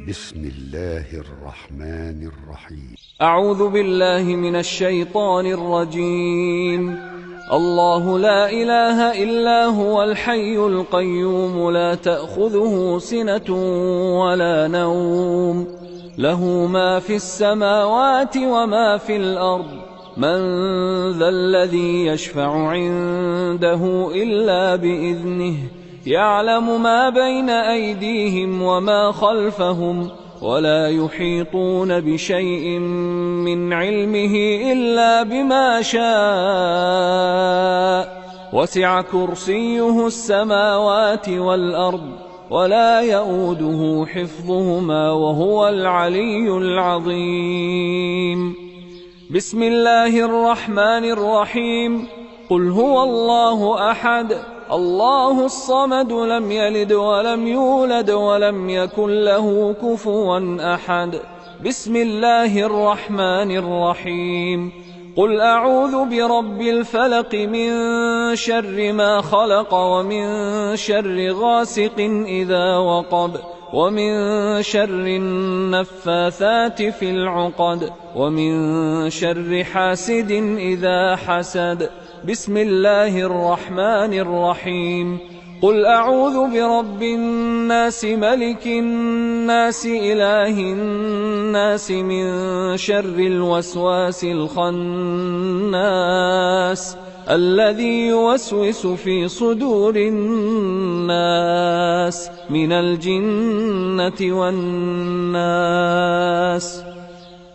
بسم الله الرحمن الرحيم. أعوذ بالله من الشيطان الرجيم. الله لا إله إلا هو الحي القيوم لا تأخذه سنة ولا نوم له ما في السماوات وما في الأرض من ذا الذي يشفع عنده إلا بإذنه يعلم ما بين أيديهم وما خلفهم ولا يحيطون بشيء من علمه إلا بما شاء وسع كرسيه السماوات والأرض ولا يئوده حفظهما وهو العلي العظيم. بسم الله الرحمن الرحيم. قل هو الله أحد الله الصمد لم يلد ولم يولد ولم يكن له كفوا أحد. بسم الله الرحمن الرحيم. قل أعوذ برب الفلق من شر ما خلق ومن شر غاسق إذا وقب ومن شر النفاثات في العقد ومن شر حاسد إذا حسد. بسم الله الرحمن الرحيم. قل أعوذ برب الناس ملك الناس إله الناس من شر الوسواس الخناس الذي يوسوس في صدور الناس من الجنة والناس.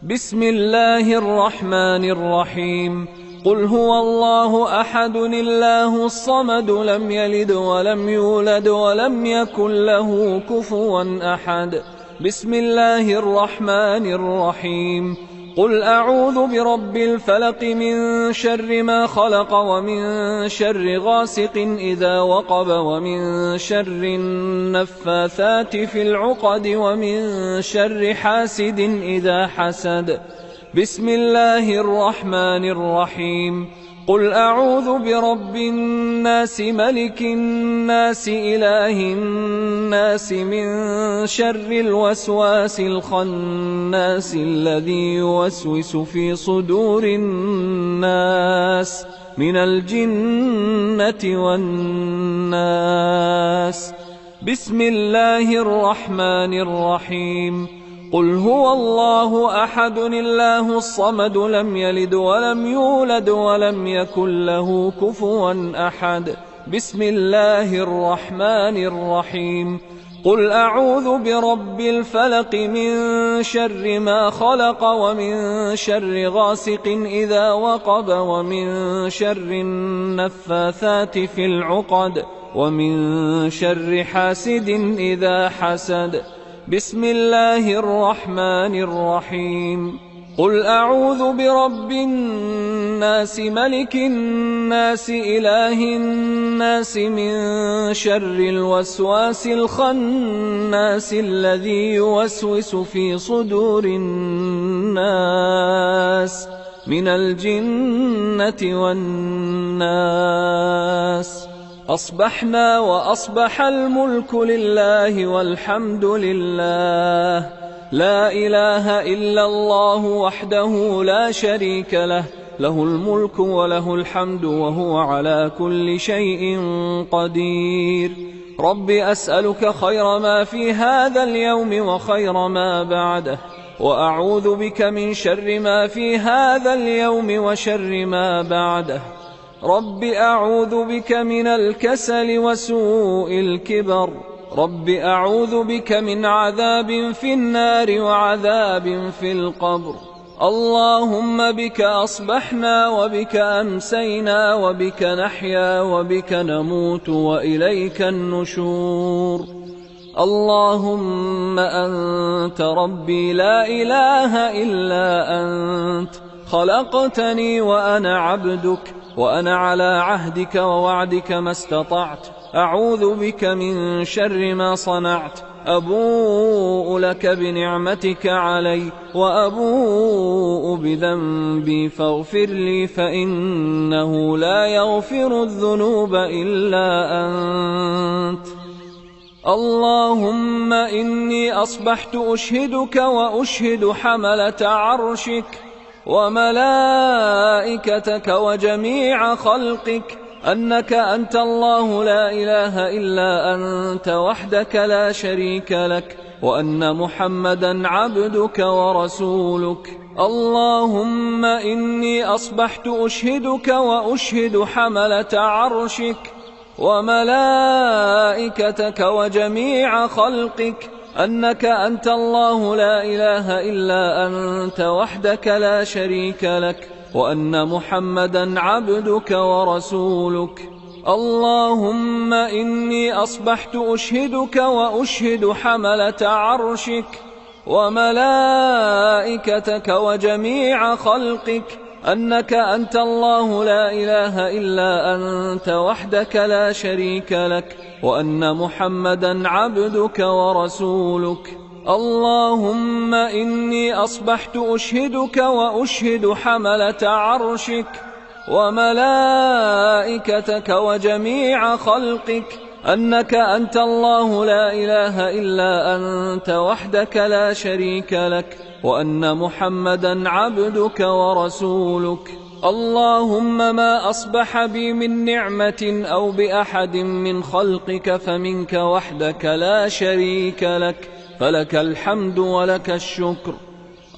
بسم الله الرحمن الرحيم. قل هو الله أحد الله الصمد لم يلد ولم يولد ولم يكن له كفوا أحد. بسم الله الرحمن الرحيم. قل أعوذ برب الفلق من شر ما خلق ومن شر غاسق إذا وقب ومن شر النفاثات في العقد ومن شر حاسد إذا حسد. بسم الله الرحمن الرحيم. قل أعوذ برب الناس ملك الناس إله الناس من شر الوسواس الخناس الذي يوسوس في صدور الناس من الجنة والناس. بسم الله الرحمن الرحيم. قل هو الله أحد الله الصمد لم يلد ولم يولد ولم يكن له كفوا أحد. بسم الله الرحمن الرحيم. قل أعوذ برب الفلق من شر ما خلق ومن شر غاسق إذا وقب ومن شر النفاثات في العقد ومن شر حاسد إذا حسد. بسم الله الرحمن الرحيم. قل أعوذ برب الناس ملك الناس إله الناس من شر الوسواس الخناس الذي يوسوس في صدور الناس من الجنة والناس. أصبحنا وأصبح الملك لله والحمد لله لا إله إلا الله وحده لا شريك له له الملك وله الحمد وهو على كل شيء قدير. رب أسألك خير ما في هذا اليوم وخير ما بعده وأعوذ بك من شر ما في هذا اليوم وشر ما بعده. رب أعوذ بك من الكسل وسوء الكبر. رب أعوذ بك من عذاب في النار وعذاب في القبر. اللهم بك أصبحنا وبك أمسينا وبك نحيا وبك نموت وإليك النشور. اللهم أنت ربي لا إله إلا أنت خلقتني وأنا عبدك وأنا على عهدك ووعدك ما استطعت. أعوذ بك من شر ما صنعت. أبوء لك بنعمتك علي وأبوء بذنبي فاغفر لي فإنه لا يغفر الذنوب إلا أنت. اللهم إني أصبحت أشهدك وأشهد حملة عرشك وملائكتك وجميع خلقك أنك أنت الله لا إله إلا أنت وحدك لا شريك لك، وأن محمدا عبدك ورسولك. اللهم إني أصبحت أشهدك وأشهد حملة عرشك وملائكتك وجميع خلقك أنك أنت الله لا إله إلا أنت وحدك لا شريك لك، وأن محمدا عبدك ورسولك. اللهم إني أصبحت أشهدك وأشهد حملة عرشك وملائكتك وجميع خلقك أنك أنت الله لا إله إلا أنت وحدك لا شريك لك، وأن محمدا عبدك ورسولك. اللهم إني أصبحت أشهدك وأشهد حملة عرشك وملائكتك وجميع خلقك أنك أنت الله لا إله إلا أنت وحدك لا شريك لك، وأن محمدا عبدك ورسولك. اللهم ما أصبح بي من نعمة أو بأحد من خلقك فمنك وحدك لا شريك لك، فلك الحمد ولك الشكر.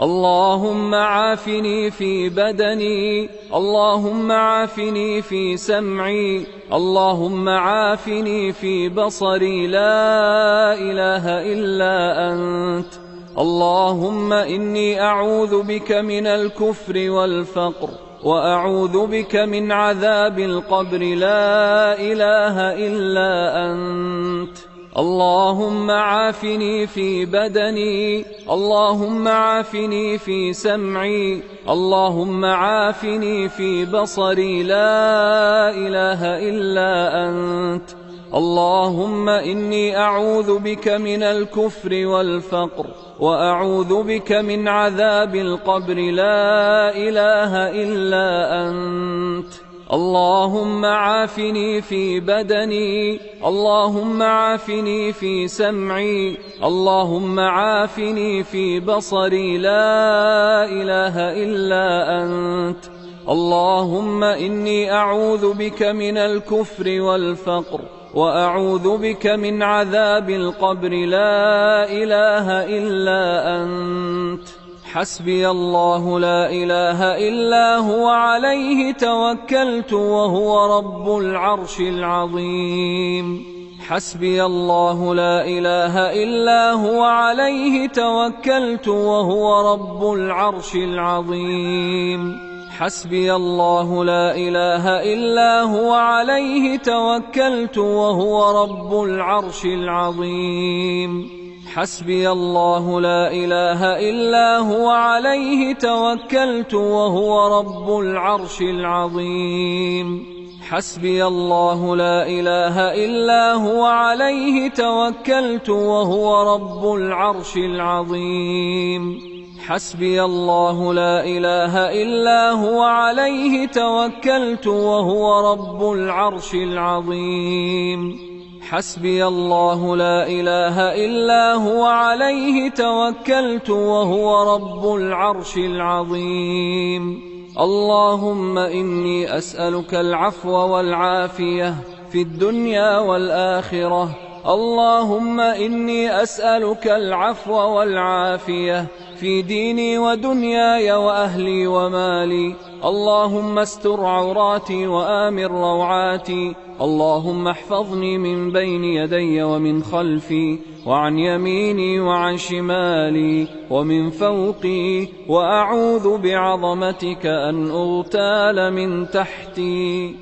اللهم عافني في بدني، اللهم عافني في سمعي، اللهم عافني في بصري، لا إله إلا أنت. اللهم إني أعوذ بك من الكفر والفقر، وأعوذ بك من عذاب القبر، لا إله إلا أنت. اللهم عافني في بدني، اللهم عافني في سمعي، اللهم عافني في بصري، لا إله إلا أنت. اللهم إني أعوذ بك من الكفر والفقر، وأعوذ بك من عذاب القبر، لا إله إلا أنت. اللهم عافني في بدني، اللهم عافني في سمعي، اللهم عافني في بصري، لا إله إلا أنت. اللهم إني أعوذ بك من الكفر والفقر، وأعوذ بك من عذاب القبر، لا إله إلا أنت. حسبي الله لا إله إلا هو عليه توكلت وهو رب العرش العظيم. حسبي الله لا إله إلا هو عليه توكلت وهو رب العرش العظيم. حسبي الله لا إله إلا هو عليه توكلت وهو رب العرش العظيم. حسبي الله لا إله إلا هو عليه توكلت وهو رب العرش العظيم. حسبي الله لا إله إلا هو عليه توكلت وهو رب العرش العظيم. حسبي الله لا إله إلا هو عليه توكلت وهو رب العرش العظيم. حسبي الله لا إله إلا هو عليه توكلت وهو رب العرش العظيم. اللهم إني أسألك العفو والعافية في الدنيا والآخرة. اللهم إني أسألك العفو والعافية في ديني ودنياي وأهلي ومالي. اللهم استر عوراتي وآمن روعاتي. اللهم احفظني من بين يدي ومن خلفي وعن يميني وعن شمالي ومن فوقي، وأعوذ بعظمتك أن أغتال من تحتي.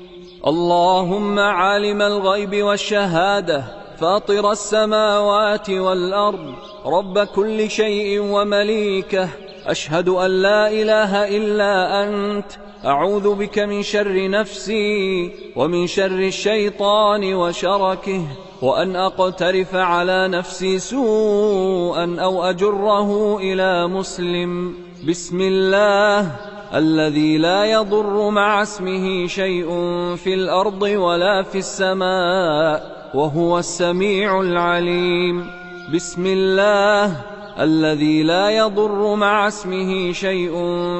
اللهم عالم الغيب والشهادة، فاطر السماوات والأرض، رب كل شيء ومليكه، أشهد أن لا إله إلا أنت. أعوذ بك من شر نفسي ومن شر الشيطان وشركه، وأن أقترف على نفسي سوءا أو أجره إلى مسلم. بسم الله الذي لا يضر مع اسمه شيء في الأرض ولا في السماء، وهو السميع العليم. بسم الله الذي لا يضر مع اسمه شيء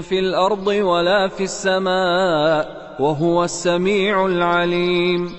في الأرض ولا في السماء وهو السميع العليم.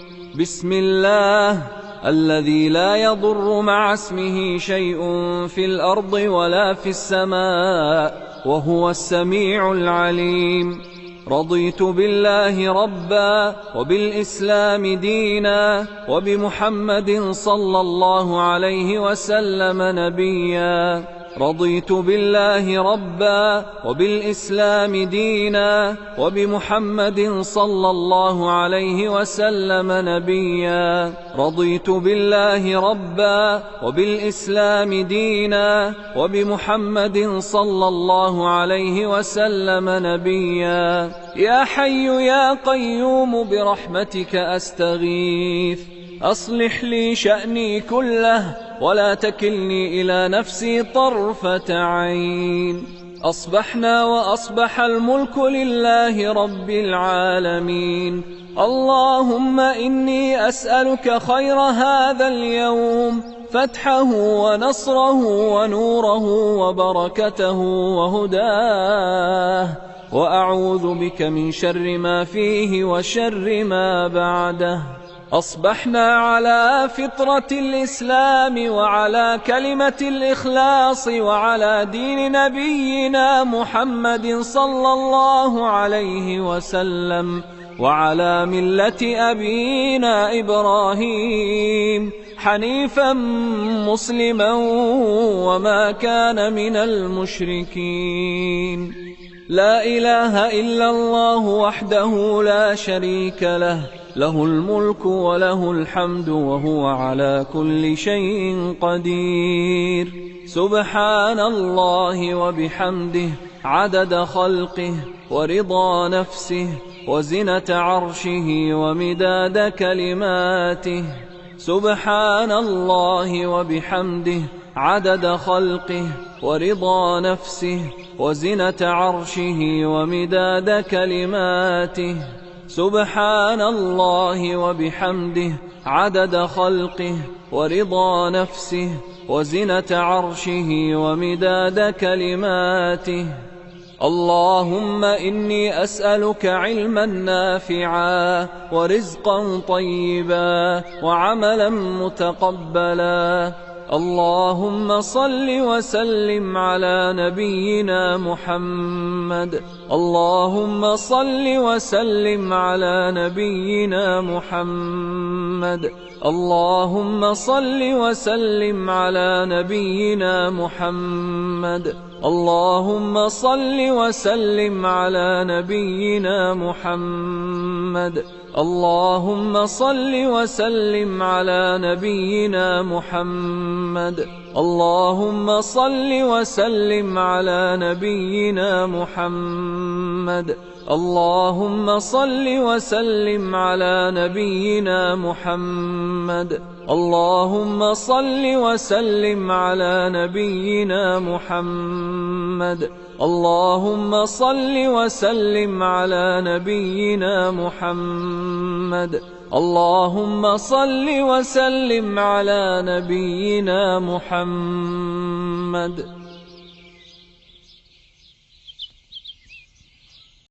بسم الله الذي لا يضر مع اسمه شيء في الأرض ولا في السماء وهو السميع العليم. رضيت بالله ربا وبالإسلام دينا وبمحمد صلى الله عليه وسلم نبيا. رضيت بالله ربا وبالإسلام دينا وبمحمد صلى الله عليه وسلم نبيا. رضيت بالله ربا وبالإسلام دينا وبمحمد صلى الله عليه وسلم نبيا. يا حي يا قيوم برحمتك أستغيث، أصلح لي شأني كله ولا تكلني إلى نفسي طرفة عين. أصبحنا وأصبح الملك لله رب العالمين. اللهم إني أسألك خير هذا اليوم، فتحه ونصره ونوره وبركته وهداه، وأعوذ بك من شر ما فيه وشر ما بعده. أصبحنا على فطرة الإسلام وعلى كلمة الإخلاص وعلى دين نبينا محمد صلى الله عليه وسلم وعلى ملة أبينا إبراهيم حنيفا مسلما وما كان من المشركين. لا إله إلا الله وحده لا شريك له، له الملك وله الحمد وهو على كل شيء قدير. سبحان الله وبحمده عدد خلقه ورضا نفسه وزنة عرشه ومداد كلماته. سبحان الله وبحمده عدد خلقه ورضا نفسه وزنة عرشه ومداد كلماته. سبحان الله وبحمده عدد خلقه ورضا نفسه وزنة عرشه ومداد كلماته. اللهم إني أسألك علما نافعا ورزقا طيبا وعملا متقبلا. اللهم صل وسلم على نبينا محمد. اللهم صل وسلم على نبينا محمد. اللهم صل وسلم على نبينا محمد. اللهم صل وسلم على نبينا محمد. اللهم صل وسلم على نبينا محمد. اللهم صل وسلم على نبينا محمد. اللهم صل وسلم على نبينا محمد. اللهم صل وسلم على نبينا محمد. اللهم صل وسلم على نبينا محمد. اللهم صل وسلم على نبينا محمد.